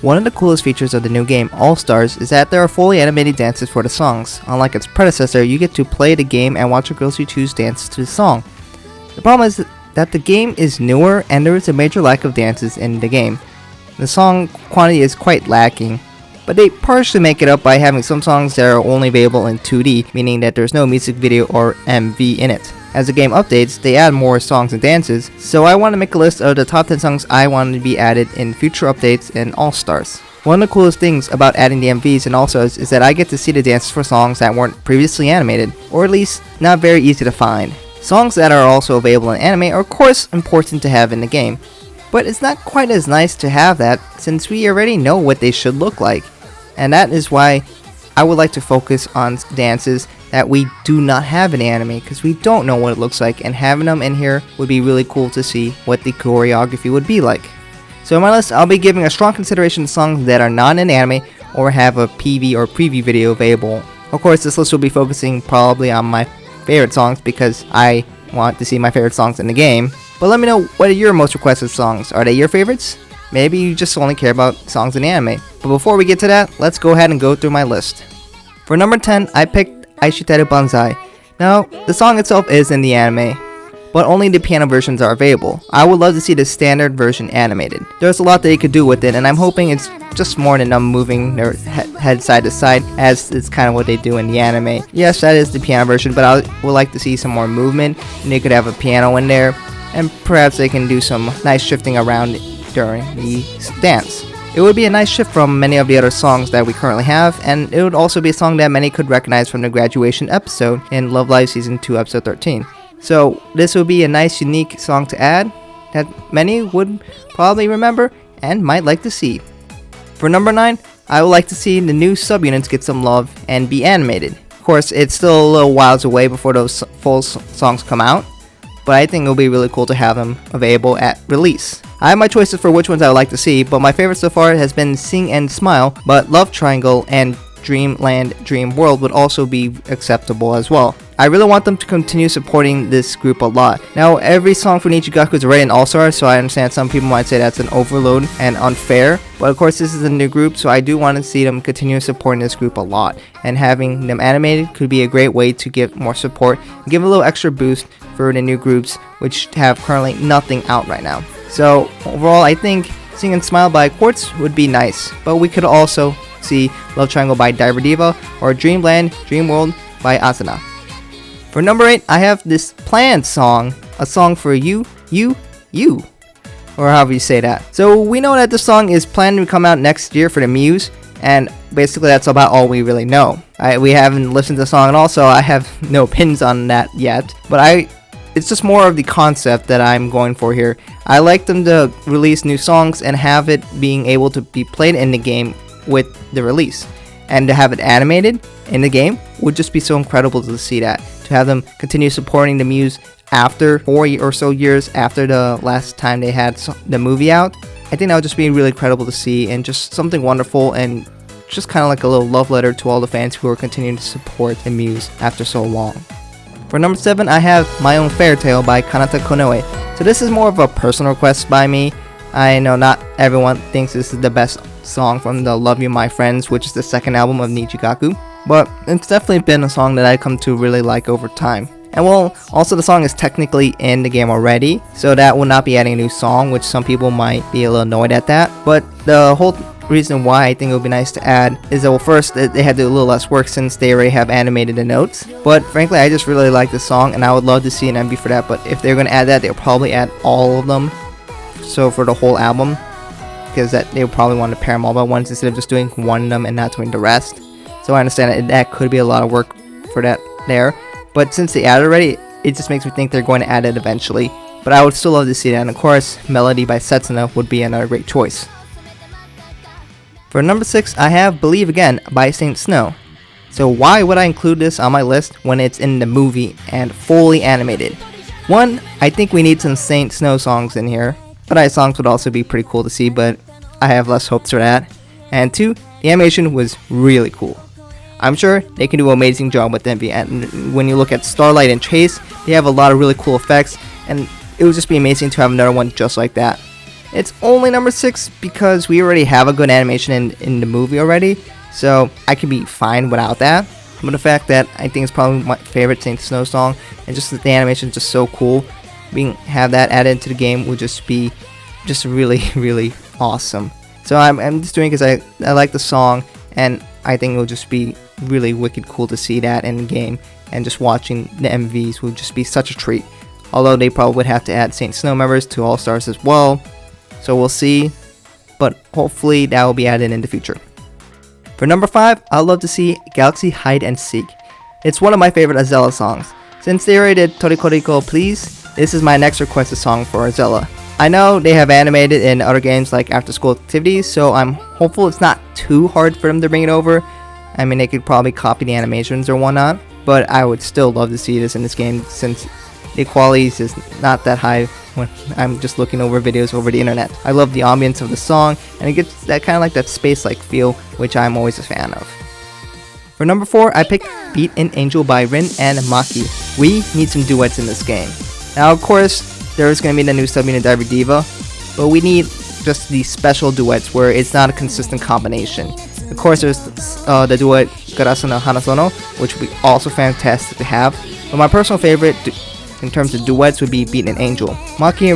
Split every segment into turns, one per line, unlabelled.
One of the coolest features of the new game, All-Stars, is that there are fully animated dances for the songs. Unlike its predecessor, you get to play the game and watch the girls you choose dance to the song. The problem is that the game is newer and there is a major lack of dances in the game. The song quantity is quite lacking, but they partially make it up by having some songs that are only available in 2D, meaning that there's no music video or MV in it. As the game updates, they add more songs and dances, so I want to make a list of the top 10 songs I want to be added in future updates in All-Stars. One of the coolest things about adding the MVs in All-Stars is that I get to see the dances for songs that weren't previously animated, or at least not very easy to find. Songs that are also available in anime are of course important to have in the game, but it's not quite as nice to have that since we already know what they should look like, and that is why I would like to focus on dances that we do not have in anime because we don't know what it looks like, and having them in here would be really cool to see what the choreography would be like. So in my list, I'll be giving a strong consideration to songs that are not in anime or have a PV or preview video available. Of course, this list will be focusing probably on my favorite songs because I want to see my favorite songs in the game. But let me know, what are your most requested songs? Are they your favorites? Maybe you just only care about songs in anime. But before we get to that, let's go ahead and go through my list. For number 10, I picked Aishiteru Banzai. Now, the song itself is in the anime, but only the piano versions are available. I would love to see the standard version animated. There's a lot that you could do with it, and I'm hoping it's just more than them moving their head side to side, as it's kind of what they do in the anime. Yes, that is the piano version, but I would like to see some more movement, and they could have a piano in there, and perhaps they can do some nice shifting around during the dance. It would be a nice shift from many of the other songs that we currently have, and it would also be a song that many could recognize from the graduation episode in Love Live Season 2 Episode 13. So this would be a nice unique song to add that many would probably remember and might like to see. For number 9, I would like to see the new subunits get some love and be animated. Of course, it's still a little whiles away before those full songs come out, but I think it will be really cool to have them available at release. I have my choices for which ones I would like to see, but my favorite so far has been Sing and Smile, but Love Triangle and Dreamland Dream World would also be acceptable as well. I really want them to continue supporting this group a lot. Now, every song for Nichigaku is already an all-star, so I understand some people might say that's an overload and unfair, but of course this is a new group, so I do want to see them continue supporting this group a lot, and having them animated could be a great way to give more support and give a little extra boost for the new groups which have currently nothing out right now. So overall, I think Sing and Smile by Aqours would be nice, but we could also see Love Triangle by Diver Diva or Dreamland Dream World by AZALEA. For number 8, I have this planned song, a song for you, or however you say that. So we know that the song is planned to come out next year for the Muse, and basically that's about all we really know. We haven't listened to the song, and also I have no opinions on that yet, but it's just more of the concept that I'm going for here. I like them to release new songs and have it being able to be played in the game with the release. And to have it animated in the game would just be so incredible to see that. To have them continue supporting the Muse after 4 or so years after the last time they had the movie out. I think that would just be really incredible to see and just something wonderful and just kind of like a little love letter to all the fans who are continuing to support the Muse after so long. For number 7, I have My Own Fairy Tale by Kanata Konoe. So this is more of a personal request by me. I know not everyone thinks this is the best song from the Love You My Friends, which is the second album of Nichigaku, but it's definitely been a song that I've come to really like over time. And well, also the song is technically in the game already, so that will not be adding a new song, which some people might be a little annoyed at that. But the whole reason why I think it would be nice to add is that, well, first, they had to do a little less work since they already have animated the notes. But frankly, I just really like the song, and I would love to see an MV for that. But if they're going to add that, they'll probably add all of them. So for the whole album, because that they would probably want to pair them all by once instead of just doing one of them and not doing the rest. So I understand that could be a lot of work for that there. But since they added already, it just makes me think they're going to add it eventually. But I would still love to see that. And of course, Melody by Setsuna would be another great choice. For number 6, I have Believe Again by Saint Snow. So why would I include this on my list when it's in the movie and fully animated? One, I think we need some Saint Snow songs in here. But I songs would also be pretty cool to see, but I have less hopes for that. And 2, the animation was really cool. I'm sure they can do an amazing job with them. And when you look at Starlight and Chase, they have a lot of really cool effects, and it would just be amazing to have another one just like that. It's only number 6 because we already have a good animation in the movie already, so I can be fine without that. But the fact that I think it's probably my favorite Saint Snow song, and just that the animation is just so cool, have that added into the game would just be just really, really awesome. So I'm just doing it because I like the song, and I think it will just be really wicked cool to see that in the game, and just watching the MVs would just be such a treat. Although they probably would have to add Saint Snow members to All Stars as well, so we'll see, but hopefully that will be added in the future. For number 5, I'd love to see Galaxy Hide and Seek. It's one of my favorite AZALEA songs. Since they already did Torikoriko Please, this is my next requested song for AZALEA. I know they have animated in other games like After School Activities, so I'm hopeful it's not too hard for them to bring it over. I mean, they could probably copy the animations or whatnot, but I would still love to see this in this game since the quality is not that high when I'm just looking over videos over the internet. I love the ambience of the song, and it gets that kind of like that space-like feel, which I'm always a fan of. For number 4, I picked Beat an Angel by Rin and Maki. We need some duets in this game. Now, of course, there's going to be the new subunit Diver Diva, but we need just these special duets where it's not a consistent combination. Of course, there's the duet Garasu no Hanasono, which would be also fantastic to have, but my personal favorite in terms of duets would be Beat an Angel. Maki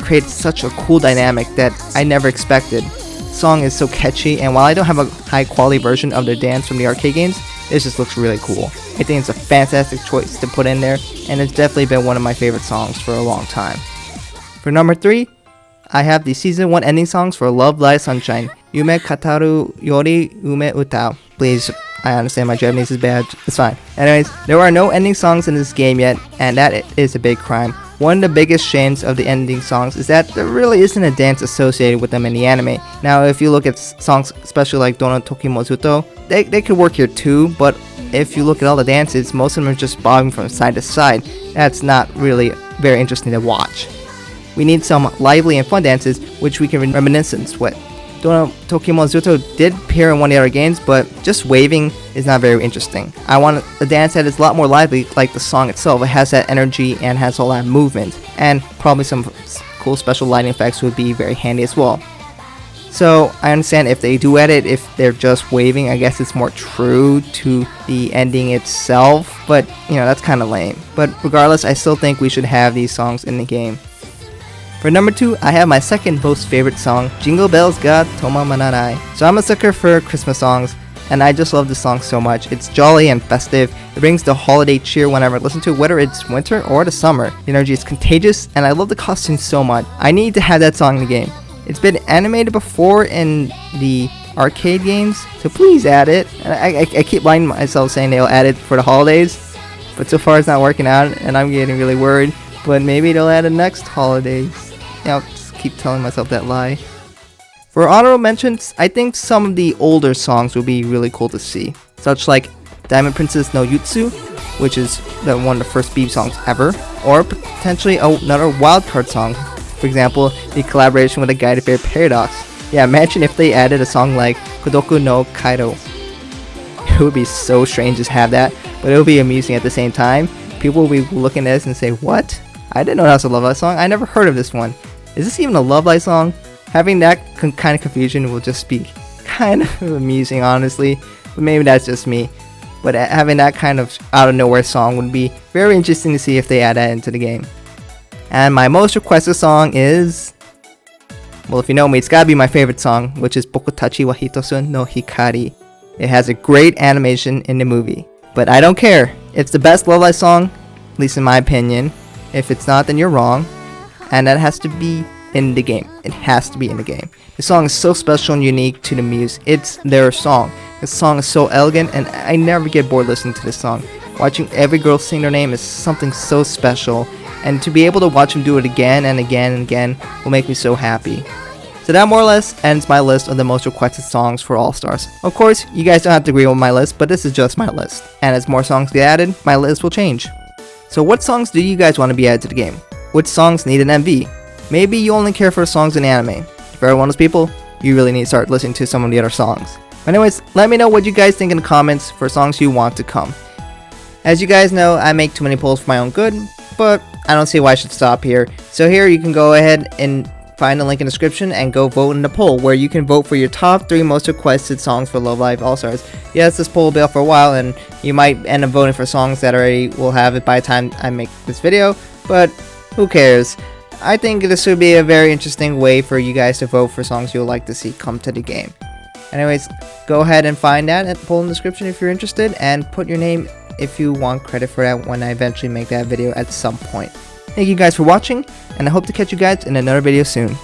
created such a cool dynamic that I never expected. The song is so catchy, and while I don't have a high quality version of their dance from the arcade games, this just looks really cool. I think it's a fantastic choice to put in there, and it's definitely been one of my favorite songs for a long time. For number 3, I have the Season 1 ending songs for Love Live Sunshine, Yume Kataru Yori Ume Utaou. Please, I understand my Japanese is bad, it's fine. Anyways, there are no ending songs in this game yet, and that is a big crime. One of the biggest shames of the ending songs is that there really isn't a dance associated with them in the anime. Now, if you look at songs, especially like Dono Toki Mozuto, they could work here too, but if you look at all the dances, most of them are just bobbing from side to side. That's not really very interesting to watch. We need some lively and fun dances, which we can reminiscence with. Dono Toki Mozuto did appear in one of the other games, but just waving is not very interesting. I want a dance that is a lot more lively, like the song itself. It has that energy and has all that movement, and probably some cool special lighting effects would be very handy as well. So I understand if they do edit, if they're just waving, I guess it's more true to the ending itself, but you know, that's kind of lame. But regardless, I still think we should have these songs in the game. For number 2, I have my second most favorite song, Jingle Bells ga Tomaranai. So I'm a sucker for Christmas songs, and I just love this song so much. It's jolly and festive. It brings the holiday cheer whenever I listen to it, whether it's winter or the summer. The energy is contagious, and I love the costumes so much. I need to have that song in the game. It's been animated before in the arcade games, so please add it. And I keep lying to myself saying they'll add it for the holidays, but so far it's not working out, and I'm getting really worried. But maybe they'll add it next holidays. I'll just keep telling myself that lie. For honorable mentions, I think some of the older songs would be really cool to see, such like Diamond Princess no Jutsu, which is one of the first BEEB songs ever, or potentially another wildcard song. For example, the collaboration with the Guided Bear Paradox. Yeah, imagine if they added a song like Kodoku no Kaido. It would be so strange to have that, but it would be amusing at the same time. People will be looking at this and say, what? I didn't know that was a Love Live song. I never heard of this one. Is this even a Love Live song? Having that kind of confusion will just be kind of amusing, honestly. But maybe that's just me. But having that kind of out of nowhere song would be very interesting to see if they add that into the game. And my most requested song is, well, if you know me, it's gotta be my favorite song, which is Bokutachi wa Hitosun no Hikari. It has a great animation in the movie. But I don't care. It's the best Love Live song, at least in my opinion. If it's not, then you're wrong. And that has to be in the game. It has to be in the game. The song is so special and unique to the muse. It's their song. The song is so elegant, and I never get bored listening to this song. Watching every girl sing their name is something so special, and to be able to watch them do it again and again and again will make me so happy. So that more or less ends my list of the most requested songs for All Stars. Of course, you guys don't have to agree with my list, but this is just my list. And as more songs get added, my list will change. So what songs do you guys want to be added to the game? Which songs need an MV? Maybe you only care for songs in anime. If you're one of those people, you really need to start listening to some of the other songs. Anyways, let me know what you guys think in the comments for songs you want to come. As you guys know, I make too many polls for my own good, but I don't see why I should stop here. So here you can go ahead and find the link in the description and go vote in the poll where you can vote for your top 3 most requested songs for Love Live All-Stars. Yes, this poll will be up for a while and you might end up voting for songs that already will have it by the time I make this video, but who cares? I think this would be a very interesting way for you guys to vote for songs you'll like to see come to the game. Anyways, go ahead and find that at the poll in the description if you're interested, and put your name if you want credit for that when I eventually make that video at some point. Thank you guys for watching, and I hope to catch you guys in another video soon.